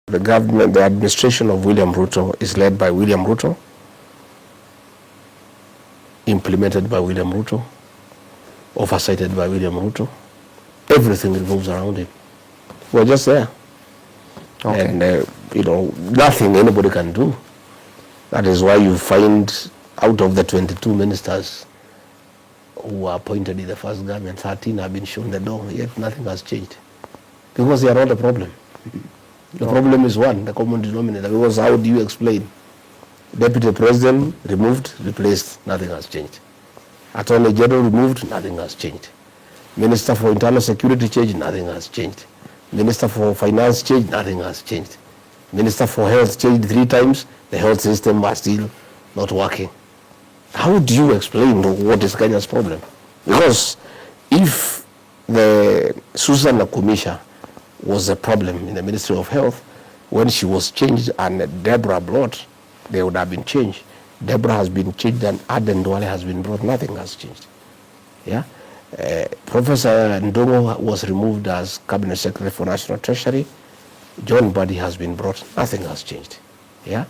The government, the administration of William Ruto is led by William Ruto, implemented by William Ruto, oversighted by William Ruto. Everything revolves around him. We're just there. Okay. And, nothing anybody can do. That is why you find out of the 22 ministers who were appointed in the first government, 13 have been shown the door, yet nothing has changed. Because they are not the problem. The problem is one, the common denominator. Because how do you explain? Deputy President removed, replaced, nothing has changed. Attorney General removed, nothing has changed. Minister for Internal Security changed, nothing has changed. Minister for Finance changed, nothing has changed. Minister for Health changed 3 times, the health system was still not working. How do you explain what is Kenya's problem? Because if the Susan Nakumisha was a problem in the Ministry of Health, when she was changed and Deborah brought, they would have been changed. Deborah has been changed and Aden Duale has been brought, nothing has changed. Yeah? Professor Ndongo was removed as Cabinet Secretary for National Treasury. John Buddy has been brought, nothing has changed. Yeah?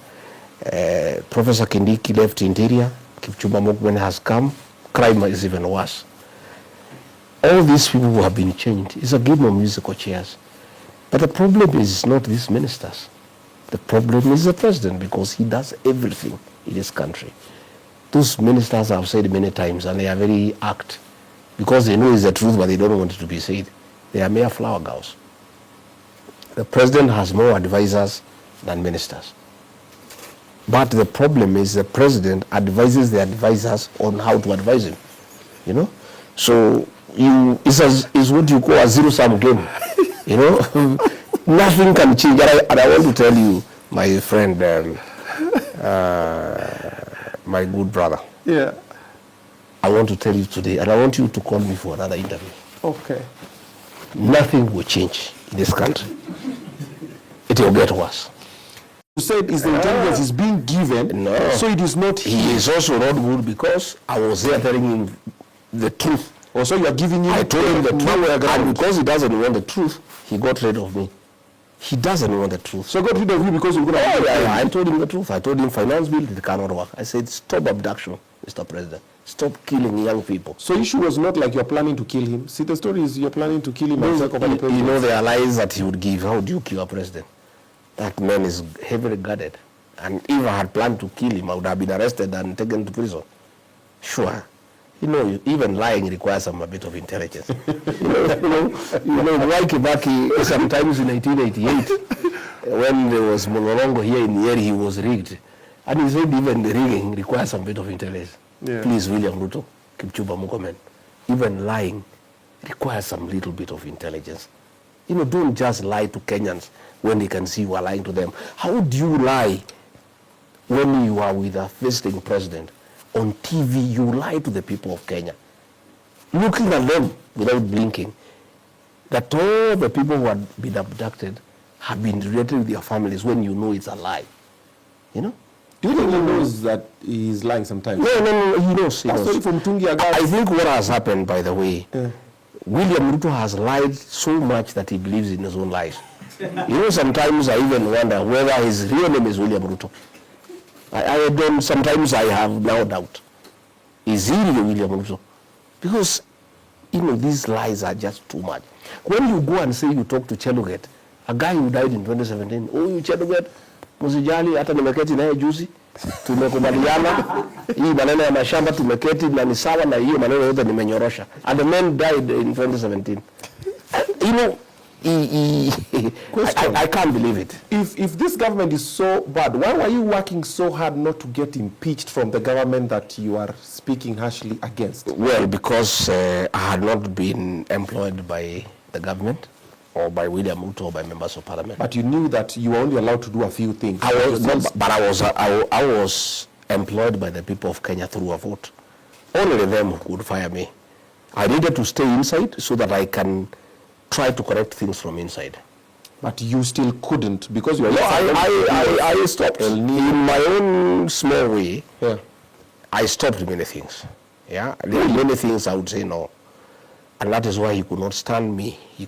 Professor Kindiki left Interior, Kipchumba Murkomen has come, crime is even worse. All these people who have been changed, it's a game of musical chairs. But the problem is not these ministers. The problem is the president, because he does everything in this country. Those ministers have said many times, and they are very act, because they know it's the truth, but they don't want it to be said. They are mere flower girls. The president has more advisors than ministers. But the problem is the president advises the advisors on how to advise him. You know? So it's what you call a zero-sum game. You know? Nothing can change. And I want to tell you, my friend, my good brother. Yeah. I want to tell you today, and I want you to call me for another interview. Okay. Nothing will change in this country. It will get worse. You said is the intelligence is being given, no. So it is not. He is also not good, because I was there telling him the truth. Also, you are giving him. I told him the truth, and because he doesn't want the truth, he got rid of me. He doesn't want the truth. So got rid of you because you're going to. I told him the truth. I told him finance bill, it cannot work. I said, stop abduction, Mr. President. Stop killing young people. So issue was not like you're planning to kill him. See, the story is you're planning to kill him. You know, there are lies that he would give. How do you kill a president? That man is heavily guarded. And if I had planned to kill him, I would have been arrested and taken to prison. Sure. You know, even lying requires a bit of intelligence. you know, Mwai Kibaki, sometimes in 1988, when there was Mololongo here in the area, he was rigged. And he said even the rigging requires some bit of intelligence. Yeah. Please, William Ruto, Kipchumba Murkomen, even lying requires some little bit of intelligence. You know, don't just lie to Kenyans when they can see you are lying to them. How do you lie when you are with a visiting president? On TV, you lie to the people of Kenya, looking at them without blinking, that all the people who have been abducted have been related with their families, when you know it's a lie. You know? Do you think he knows that he's lying sometimes? No, he knows. He knows. From I think what has happened, by the way, William Ruto has lied so much that he believes in his own lies. You know, sometimes I even wonder whether his real name is William Ruto. Sometimes I have now doubt. Is he really William Ruto? Because, you know, these lies are just too much. When you go and say you talk to Cheluget, a guy who died in 2017, oh, you Cheluget, Musijali, hata nimeketi naye juzi, tumekubaliana, hii maneno ya mashamba tumeketi na ni sawa na hiyo maneno yote nimenyorosha. And the man died in 2017. You know, I can't believe it. If this government is so bad, why were you working so hard not to get impeached from the government that you are speaking harshly against? Well, because I had not been employed by the government or by William Ruto or by members of parliament. But you knew that you were only allowed to do a few things. I was employed by the people of Kenya through a vote. Only them would fire me. I needed to stay inside so that I can try to correct things from inside. But you still couldn't, because you were... No, I stopped. In my own small way, I stopped many things. Yeah, there are many things I would say no. And that is why he could not stand me. He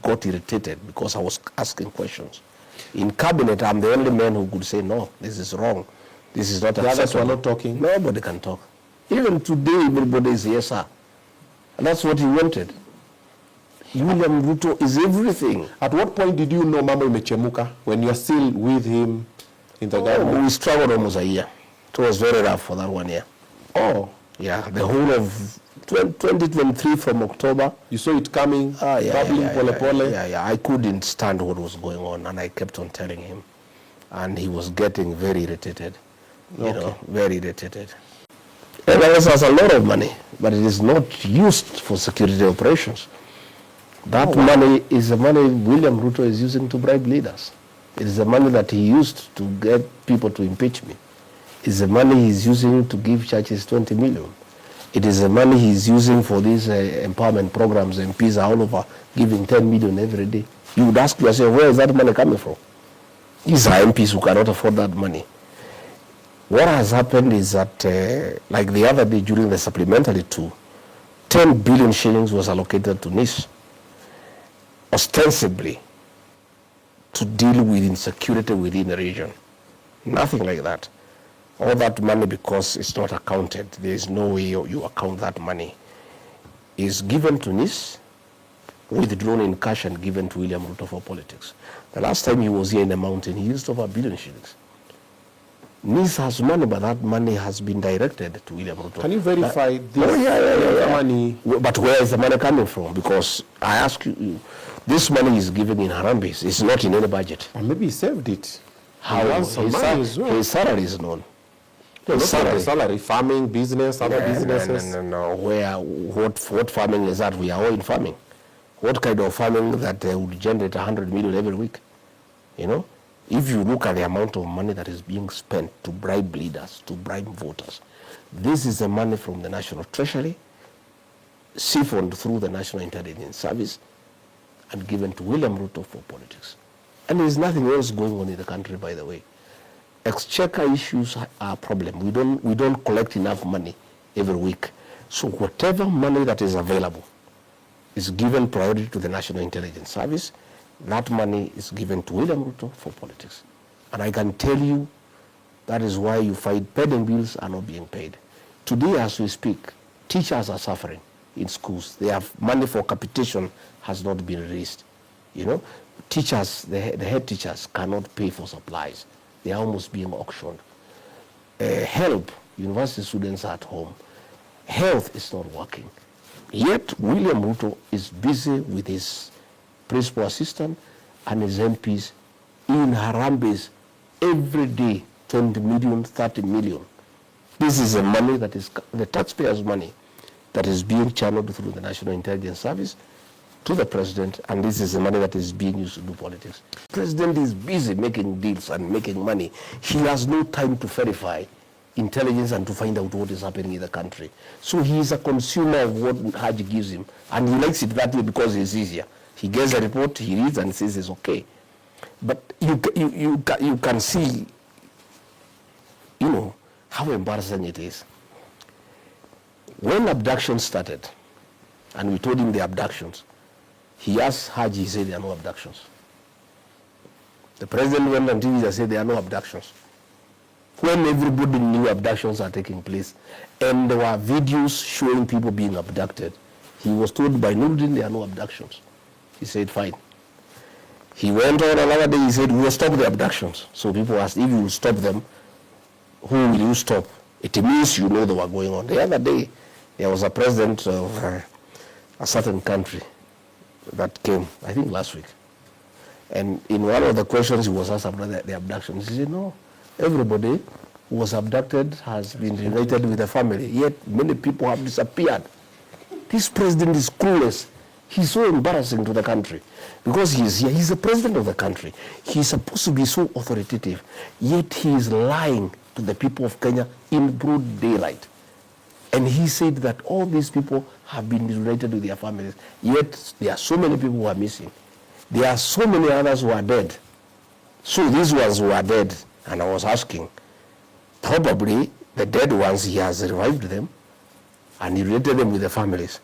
got irritated because I was asking questions. In cabinet, I'm the only man who could say, no, this is wrong. This is not acceptable. The others were not talking? Nobody can talk. Even today, everybody is yes, sir. And that's what he wanted. William Ruto is everything. At what point did you know Mama imechemuka when you are still with him in the government? We struggled almost a year. It was very rough for that 1 year. Oh. Yeah, the whole of 2023 from October. You saw it coming, bubbling, pole. Yeah. I couldn't stand what was going on, and I kept on telling him. And he was getting very irritated. You know, very irritated. And NLS has a lot of money, but it is not used for security operations. That money is the money William Ruto is using to bribe leaders. It is the money that he used to get people to impeach me. It's the money he's using to give churches 20 million. It is the money he's using for these empowerment programs. MPs are all over giving 10 million every day. You would ask yourself, where is that money coming from? These are MPs who cannot afford that money. What has happened is that, like the other day during the supplementary 10 billion shillings was allocated to NIS, ostensibly to deal with insecurity within the region. Nothing like that. All that money, because it's not accounted, there is no way you account that money, is given to NIS, withdrawn in cash and given to William Ruto for politics. The last time he was here in the mountain, he used over 1 billion shillings. NIS has money, but that money has been directed to William Ruto. Can you verify this money? But where is the money coming from? Because I ask you, this money is given in Harambes. It's not in any budget. Or maybe he saved it. How? His salary is known. No, not salary, farming, business, other businesses. No. What farming is that? We are all in farming. What kind of farming that would generate 100 million every week? You know? If you look at the amount of money that is being spent to bribe leaders, to bribe voters, this is the money from the National Treasury, siphoned through the National Intelligence Service, and given to William Ruto for politics. And there's nothing else going on in the country, by the way. Exchequer issues are a problem. We don't collect enough money every week. So whatever money that is available is given priority to the National Intelligence Service. That money is given to William Ruto for politics. And I can tell you that is why you find pending bills are not being paid. Today, as we speak, teachers are suffering in schools. They have money for capitation has not been released. You know, teachers, the head teachers cannot pay for supplies. They are almost being auctioned. Help, university students are at home. Health is not working. Yet, William Ruto is busy with his principal assistant and his MPs in Harambes every day, 20 million, 30 million. This is the money that is the taxpayers' money that is being channeled through the National Intelligence Service to the president, and this is the money that is being used to do politics. The president is busy making deals and making money. He has no time to verify intelligence and to find out what is happening in the country. So he is a consumer of what Haji gives him, and he likes it that way because it's easier. He gets a report, he reads and says it's okay. But you can see, you know, how embarrassing it is. When abductions started, and we told him the abductions, he asked Haji, he said there are no abductions. The president went on TV and said there are no abductions. When everybody knew abductions are taking place, and there were videos showing people being abducted, he was told by Nuruddin there are no abductions. He said, fine. He went on another day, he said, we will stop the abductions. So people asked, if you will stop them, who will you stop? It means you know they were going on. The other day, there was a president of a certain country that came, I think last week. And in one of the questions he was asked about the abductions, he said, no, everybody who was abducted has been reunited with the family, yet many people have disappeared. This president is clueless. He's so embarrassing to the country because he is here. He's the president of the country. He's supposed to be so authoritative, yet he is lying to the people of Kenya in broad daylight. And he said that all these people have been reunited with their families, yet there are so many people who are missing. There are so many others who are dead. So these ones who are dead, and I was asking, probably the dead ones, he has revived them and he reunited them with their families.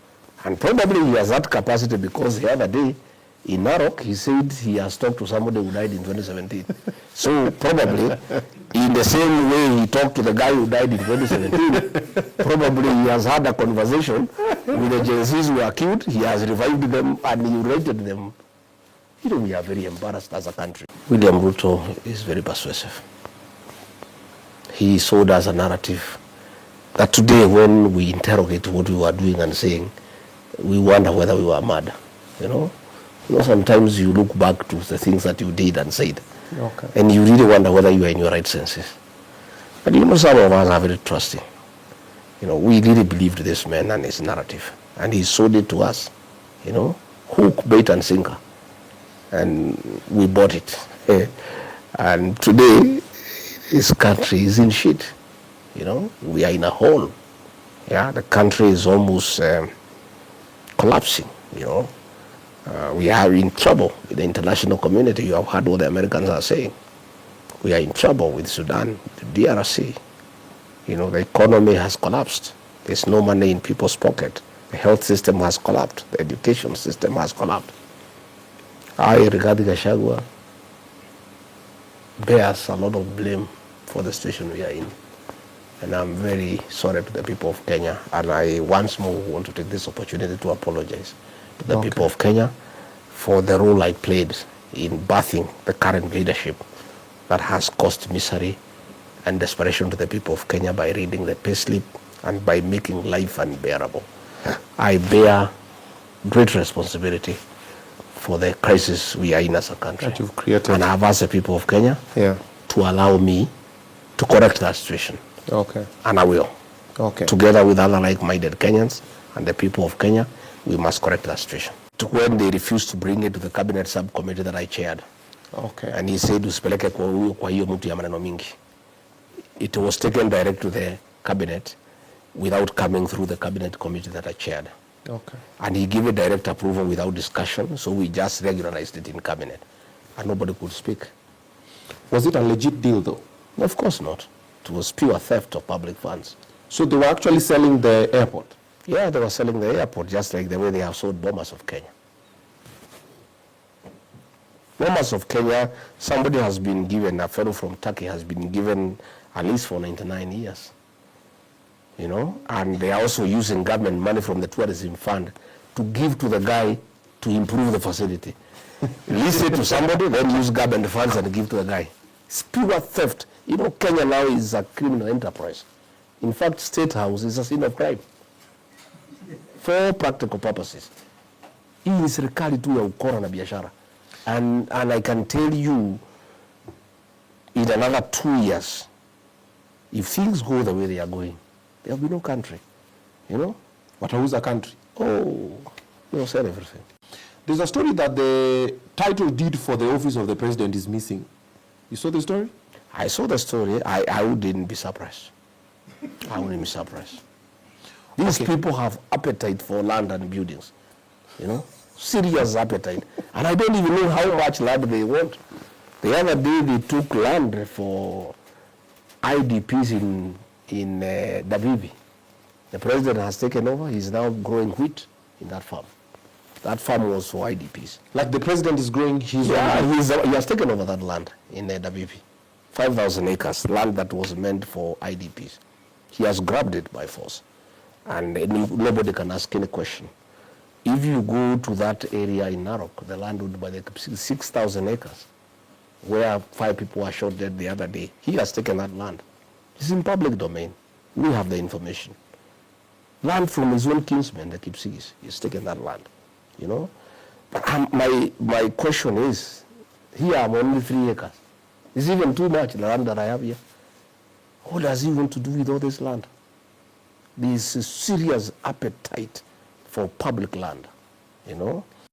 And probably he has that capacity because the other day In Narok, he said he has talked to somebody who died in 2017. So probably, in the same way he talked to the guy who died in 2017, probably he has had a conversation with the Gen Zs who are killed, he has revived them and he rated them. You know, we are very embarrassed as a country. William Ruto is very persuasive. He sold us a narrative that today when we interrogate what we were doing and saying, we wonder whether we were mad, you know. Sometimes you look back to the things that you did and said, okay, and you really wonder whether you are in your right senses. But you know, some of us are very trusting. You know, we really believed this man and his narrative, and he sold it to us, you know, hook, bait, and sinker, and we bought it. And today, this country is in shit. You know, we are in a hole. Yeah, the country is almost collapsing. You know. We are in trouble with the international community. You have heard what the Americans are saying. We are in trouble with Sudan, the DRC. You know, the economy has collapsed. There's no money in people's pocket. The health system has collapsed. The education system has collapsed. Rigathi Gachagua bears a lot of blame for the situation we are in. And I'm very sorry to the people of Kenya. And I once more want to take this opportunity to apologize to the people of Kenya for the role I played in birthing the current leadership that has caused misery and desperation to the people of Kenya by reading the payslip and by making life unbearable. I bear great responsibility for the crisis we are in as a country. That you've created. And I have asked the people of Kenya to allow me to correct that situation. Okay. And I will. Okay. Together with other like-minded Kenyans and the people of Kenya, we must correct that situation. When they refused to bring it to the cabinet subcommittee that I chaired. Okay. And he said, usipeleke kwa hiyo mtu ya maneno mingi. It was taken direct to the cabinet without coming through the cabinet committee that I chaired. Okay. And he gave a direct approval without discussion, so we just regularized it in cabinet. And nobody could speak. Was it a legit deal though? No, of course not. It was pure theft of public funds. So they were actually selling the airport? Yeah, they were selling the airport just like the way they have sold Bomas of Kenya. Bomas of Kenya, somebody has been given, a fellow from Turkey has been given a lease for 99 years. You know, and they are also using government money from the tourism fund to give to the guy to improve the facility. Lease it to somebody, then use government funds and give to the guy. It's pure theft. You know, Kenya now is a criminal enterprise. In fact, State House is a scene of crime. For practical purposes. Hii ni serikali tu ya ukora na biashara. And I can tell you, in another 2 years, if things go the way they are going, there will be no country. You know? But who's a country? Oh, they'll sell everything. There's a story that the title deed for the office of the president is missing. You saw the story? I saw the story. I wouldn't be surprised. I wouldn't be surprised. These people have appetite for land and buildings. You know? Serious appetite. And I don't even know how much land they want. The other day they took land for IDPs in Dabibi. The president has taken over. He's now growing wheat in that farm. That farm was for IDPs. Like the president is growing his own? He has taken over that land in Dabibi. 5,000 acres, land that was meant for IDPs. He has grabbed it by force. And nobody can ask any question. If you go to that area in Narok, the land would be 6,000 acres, where 5 people were shot dead the other day. He has taken that land. It's in public domain. We have the information. Land from his own kinsmen, the Kipsigis. He's taken that land, you know. But my question is, here I'm only 3 acres. It's even too much, the land that I have here. What does he want to do with all this land? There is a serious appetite for public land, you know.